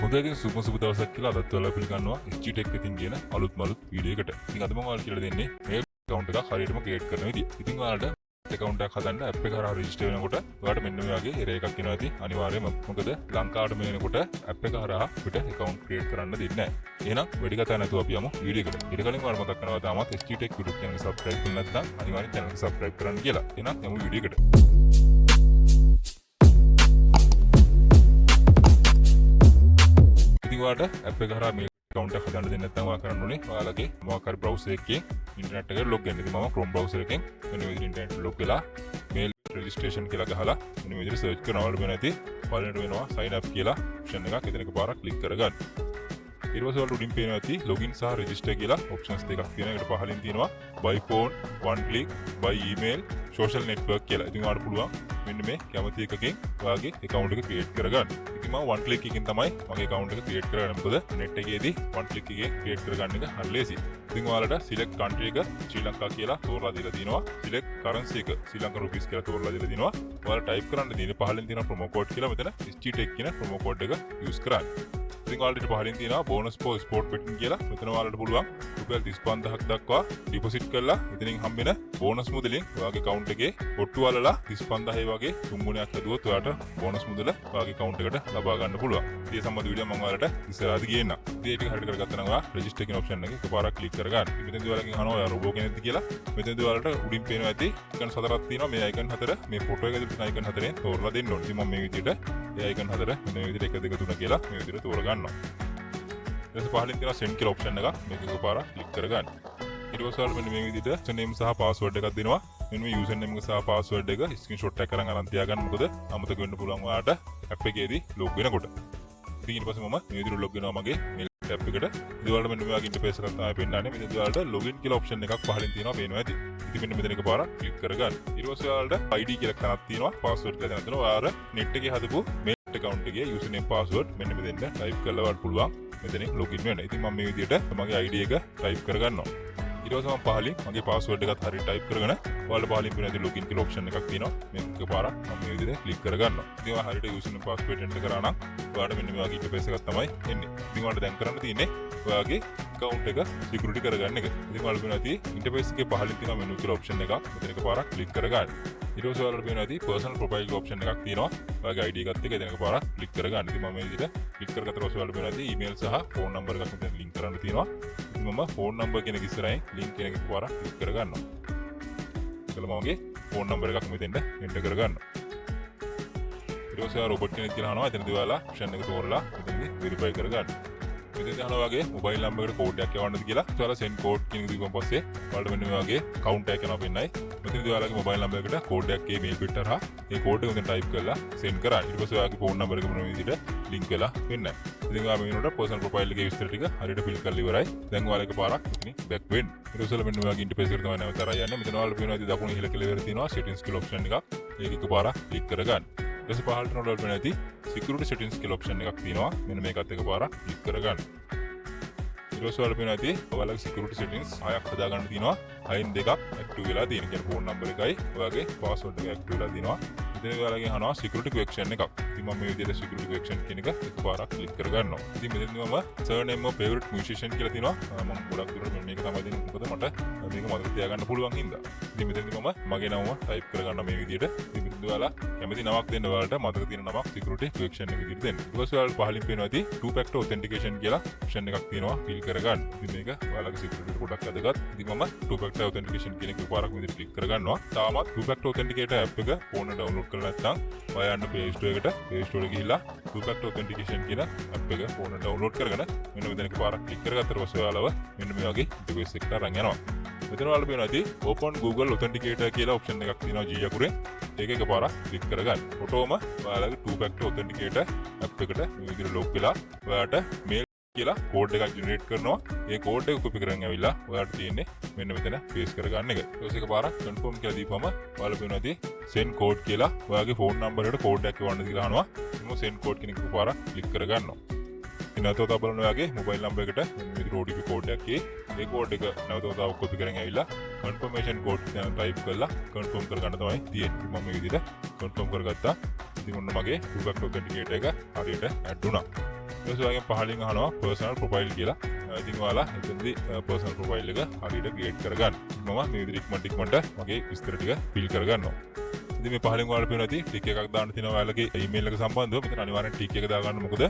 හොඳයි ඉතින් සුබ දවසක් කියලා අදත් ඔයාලා පිළිගන්නවා SG Tech එකකින් කියන අලුත්ම වීඩියෝ එකට. ඉතින් අද මම ඔයාලට කියලා දෙන්නේ මේ account එකක් හරියටම create කරන විදිය. ඉතින් ඔයාලට account එකක් හදන්න app එක හරහා register වෙනකොට ඔයාලට මෙන්න මේ වගේ error එකක් එනවා ඉතින් අනිවාර්යයෙන්ම. මොකද ලංකාවට මේනකොට app එක හරහා අපිට account create කරන්න දෙන්නේ නැහැ. එහෙනම් වැඩි කතා නැතුව අපි යමු වීඩියෝ එකට. ඊට කලින් ඔයාලා මතක් කරනවා තාමත් SG Tech YouTube channel එක subscribe කරලා නැත්නම් අනිවාර්යෙන් channel එක subscribe කරන්න කියලා. එහෙනම් යමු වීඩියෝ එකට. ඔයාලට app එක හරහා මේ account එක හදන්න දෙන්න නැත්නම් ඔයා කරන්න ඕනේ ඔයාලගේ මොකක් හරි browser එකකින් internet එකට log වෙන්න. ඉතින් මම Chrome browser එකෙන් මෙන්න මේ විදිහට internet log වෙලා mail registration කියලා ගහලා මෙන්න මේ විදිහට search කරනවා. ඔයාලට වෙන ඇති පළවෙනිට වෙනවා sign up කියලා option එකක්. එතන එකපාරක් click කරගන්න. ඊට පස්සේ ඔයාලට උඩින් පේනවා ඇති login සහ register කියලා options දෙකක් තියෙනවා. ඒකට පහලින් තියෙනවා by phone, one click, by email, social network කියලා. ඉතින් ඔයාලට පුළුවන් මෙන්න මේ කැමති එකකින් ඔයාගේ account එක create කරගන්න. ඉතින් මම one click එකකින් තමයි මගේ account එක create කරගන්නේ. මොකද net එකේදී one click එකකින් create කරගන්න එක හරි ලේසියි. ඉතින් ඔයාලට select country එක ශ්‍රී ලංකා කියලා තෝරලා දීලා තියෙනවා. select currency එක ශ්‍රී ලංකා rupees කියලා තෝරලා දීලා තියෙනවා. ඔයාලා type කරන්න තියෙන්නේ පහලින් තියෙන promo code කියලා මෙතන SG Tech කියන promo code එක use කරන්න. ඉතින් ඔයාලට පහලින් තියෙනවා bonus for sport betting කියලා. මෙතන ඔයාලට පුළුවන් රුපියල් 35000ක් දක්වා deposit කරලා එතනින් හම්බෙන bonus මුදලින් ඔයාගේ account එකේ ඔට්ටු වලලා 35000 වගේ තුන්ගුණයක් හදුවොත් ඔයාලට bonus මුදල ඔයාගේ account එකට ලබා ගන්න පුළුවන්. ඒ සම්බන්ධ වීඩියෝ මම ඔයාලට ඉස්සරහදී ගේන්නම්. ඉතින් ඒක හරියට කරගත්තා නම් ඔයා register කියන option එකේ එකපාරක් click කරගන්න. මෙතනදී ඔයාලගෙන් අහනවා ඔයා robot කෙනෙක්ද කියලා. මෙතනදී ඔයාලට උඩින් පේනවා ඇති icon හතරක් තියෙනවා. මේ icon හතර මේ photo එකේ තියෙන icon හතරෙන් තෝරලා දෙන්න ඕනේ. ඉතින් මම මේ විදිහට ඒ icon හතර මේ විදිහට 1 2 3 කියලා මේ විදිහට තෝරගන්නවා. ඊට පස්සේ පහලින් තියෙනවා send කියලා option එකක්. මේක එකපාරක් click කරගන්න. ඊට පස්සේ ඔයාලා මෙන්න මේ විදිහට username සහ password එකක් දෙනවා. මෙන්න මේ username එක සහ password එක screenshot එකක් අරන් තියාගන්න. මොකද අමතක වෙන්න පුළුවන් ඔයාලට app එකේදී log වෙනකොට. ඉතින් ඊට පස්සේ මම මේ විදිහට log වෙනවා මගේ mail app එකට. ඉතින් ඔයාලට මෙන්න මේ වගේ interface එකක් තමයි පෙන්නන්නේ. මෙතන ඔයාලට login කියලා option එකක් පහලින් තියෙනවා පේනවා ඇති. ඉතින් මෙන්න මෙතන එකපාරක් click කරගන්න. ඊට පස්සේ ඔයාලට ID කියලා තැනක් තියෙනවා. password කියලා තැනක් තියෙනවා. ඔයාලා net එකේ හදපු mail account එකේ username password මෙන්න මෙතෙන්ට type කරලා වඩ පුළුවන්. මෙතනින් login වෙන්න. ඉතින් මම මේ විදිහට මගේ ID එක type කරගන්නවා. ඊට පස්සේ මම පහලින් මගේ password එකත් හරියට type කරගෙන ඔයාලට පහලින් පේන login කියලා option එකක් තියෙනවා. මේක එකපාරක් මම මේ විදිහට click කරගන්නවා. ඉතින් ඔයා හරියට username password enter කරා නම් ඔයාලට මෙන්න මේ වගේ interface එකක් තමයි එන්නේ. ඉතින් ඔයාලට දැන් කරන්න තියෙන්නේ ඔයාගේ account එක security කරගන්න එක. ඉතින් ඔයාලට පේනවා ඇති interface එකේ පහලින් තියෙන menu කියලා option එකක්. මෙතන එකපාරක් click කරගන්න. ඊට පස්සේ ඔයාලට පේනවා ඇති personal profile option එකක් තියෙනවා. ඔයාගේ ID එකත් එක්ක එතන එකපාරක් click කරගන්න. ඉතින් මම මේ විදිහට click කරගත්ත පස්සේ ඔයාලට පේනවා ඇති email සහ phone number එකක් මෙතන link කරන්න තියෙනවා. ඉතින් මම phone number කියන එක ඉස්සරහින් link කියන එක එකපාරක් click කරගන්නවා. එතකොට මගේ phone number එකක් මෙතෙන්ට enter කරගන්නවා. ඊට පස්සේ robot කෙනෙක් කියලා අහනවා. එතනදී ඔයාලා option එක තෝරලා මෙතනදී verify කරගන්න. මෙතනදී අහනවා වගේ mobile number එකට code එකක් යවන්නද කියලා. ඔයාලා send code කියන එක දීපුවම පස්සේ ඔයාලට මෙන්න මේ වගේ count එකක් යනවා පෙන්නයි. මෙතනදී ඔයාලගේ mobile number එකට code එකක් ඒ mail පිට හරහා ඒ code එක උදෙන් type කරලා send කරා. ඊට පස්සේ ඔයාගේ phone number එක මොන විදිහට link වෙලා වෙන්නයි. ඉතින් ඔයා මේ වෙනකොට personal profile එකේ විස්තර ටික හරියට fill කරලා ඉවරයි. දැන් ඔයාලා එකපාරක් ඉතින් back වෙන්න. ඊට පස්සේ මෙන්න මේ වගේ interface එකට තමයි නැවත අරන් යන්නේ. මෙතන ඔයාලා පේනවා ඉතින් දකුණු ඉහළ කෙළවර තියෙනවා settings කියලා option එකක්. ඒක එකපාරක් click කරගන්න. ඊට පස්සේ පහළට නෝඩල් වෙන ඇති security settings කියලා option එකක් තියෙනවා. මෙන්න මේකත් එකපාරක් click කරගන්න. ඊට පස්සේ ඔයාලා පේනවා ඇති ඔයාලගේ security settings 6ක් හදාගන්න තියෙනවා. 6න් දෙකක් active වෙලා තියෙන. කියන්නේ phone number එකයි ඔයාගේ password එක active වෙලා තියෙනවා. ඉතින් ඔයාලගෙන් අහනවා security question එකක්. ඉතින් මම මේ විදිහට security question කියන එක එකපාරක් click කරගන්නවා. ඉතින් මෙතනදී මම surname of favorite musician කියලා තියෙනවා. මම ගොඩක් දුරට මේක තමයි දෙන්නේ. මොකද මට මේක මතක තියාගන්න පුළුවන් හින්දා. ඉතින් මෙතනදී මම මගේ නම type කරගන්න මේ විදිහට. ඉතින් මෙතනදී ඔයාලා කැමති නමක් දෙන්න ඔයාලට මතක තියෙන නමක් security question එක විදිහට දෙන්න. ඊට පස්සේ ඔයාලට පහලින් පේනවා ඇති two factor authentication කියලා option එකක් තියෙනවා. fill කරගන්න. ඉතින් මේක ඔයාලගේ security පොඩක් වැදගත්. ඉතින් මම two factor authentication කියන එක එකපාරක් විදිහට click කරගන්නවා. තාමත් two factor authenticator app එක phone එක download කරලා නැත්නම් ඔයා යන්න Play Store එකට Play Store එක ගිහිල්ලා two factor authentication කියන app එක phone එක download කරගෙන මෙන්න මෙතන එකපාරක් click කරගත්තට පස්සේ ඔයාලව මෙන්න මේ වගේ interface එකට අරන් යනවා. මෙතන ඔයාලා පේනවා ඇති open Google authenticator කියලා option එකක් තියෙනවා G අකුරෙන්. ඒක එකපාරක් click කරගන්න. ෆොටෝම ඔයාලගේ two factor authenticator app එකට මේ විදිහට log වෙලා ඔයාලට mail කියලා කෝඩ් එකක් ජෙනරේට් කරනවා. ඒ කෝඩ් එක කොපි කරගෙන ඇවිල්ලා ඔයාලට තියෙන්නේ මෙන්න මෙතන පේස්ට් කරගන්න එක. ඊට පස්සේ එකපාරක් කන්ෆර්ම් කියලා දීපුවම ඔයාලා පේනවා ඇති send code කියලා ඔයාගේ phone number එකට කෝඩ් එකක් එවන්න කියලා අහනවා. මම send code කියන එක එකපාරක් click කරගන්නවා. ඉතින් නැවතත් බලන්න ඔයාගේ mobile number එකට මෙන්න මේ විදිහට OTP code එකක් ඒ කෝඩ් එක නැවතත් කොපි කරගෙන ඇවිල්ලා confirmation code එක type කරලා confirm කරගන්න තමයි තියෙන්නේ. මම මේ විදිහට confirm කරගත්තා. ඉතින් ඔන්න මගේ two factor authenticator එක හරියට add වුණා. ඊට පස්සේ පහලින් අහනවා personal profile කියලා. ඉතින් ඔයාලා එතනදී personal profile එක හරියට create කරගන්න. මම මේ විදිහට ඉක්මනට මගේ විස්තර ටික fill කරගන්නවා. ඉතින් මේ පහලින් ඔයාලා පේනවා ඇති ටික් එකක් දාන්න තියෙනවා ඔයාලගේ email එක සම්බන්ධව. මෙතන අනිවාර්යෙන් ටික් එක දාගන්න. මොකද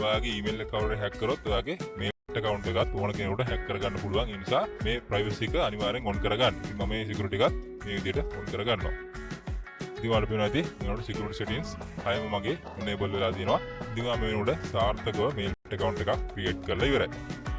ඔයාගේ email එක කවුරු හැක් කරොත් ඔයාගේ mail account එකත් ඕන කෙනෙකුට හැක් කරගන්න පුළුවන්. ඒ නිසා මේ privacy එක අනිවාර්යෙන් on කරගන්න. ඉතින් මම මේ security එකත් මේ විදිහට on කරගන්නවා. ඉතින් ඔයාලා පේනවා ඇති මේකට security settings හයම මගේ enable වෙලා තියෙනවා. ඉතින් මම මේකට සාර්ථකව mail account එකක් create කරලා ඉවරයි.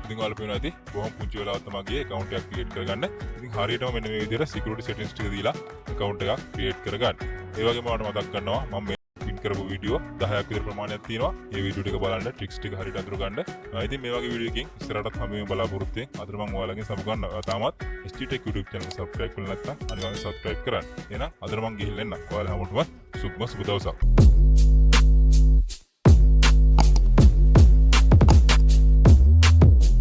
ඉතින් ඔයාලා පේනවා ඇති බොහොම පුංචි වෙලාවක් තමයි මගේ account එකක් create කරගන්න. ඉතින් හරියටම මෙන්න මේ විදිහට security settings ටික දීලා account එකක් create කරගන්න. ඒ වගේම ඔයාලට මතක් කරනවා මම පින් කරපු වීඩියෝ 10ක් විතර ප්‍රමාණයක් තියෙනවා. මේ වීඩියෝ ටික බලන්න ට්‍රික්ස් ටික හරියට අඳුර ගන්න. ඉතින් මේ වගේ වීඩියෝ එකකින් ඉස්සරහටත් හැම වෙලේම බලාපොරොත්තු වෙන්න. අද මම ඔයාලගෙන් සමු ගන්නවා. තාමත් ST Tech YouTube channel subscribe කරලා නැත්නම් අනිවාර්යෙන් subscribe කරන්න. එහෙනම් අද මම ගිහින් එන්න. ඔයාලා හැමෝටම සුබ දවසක්.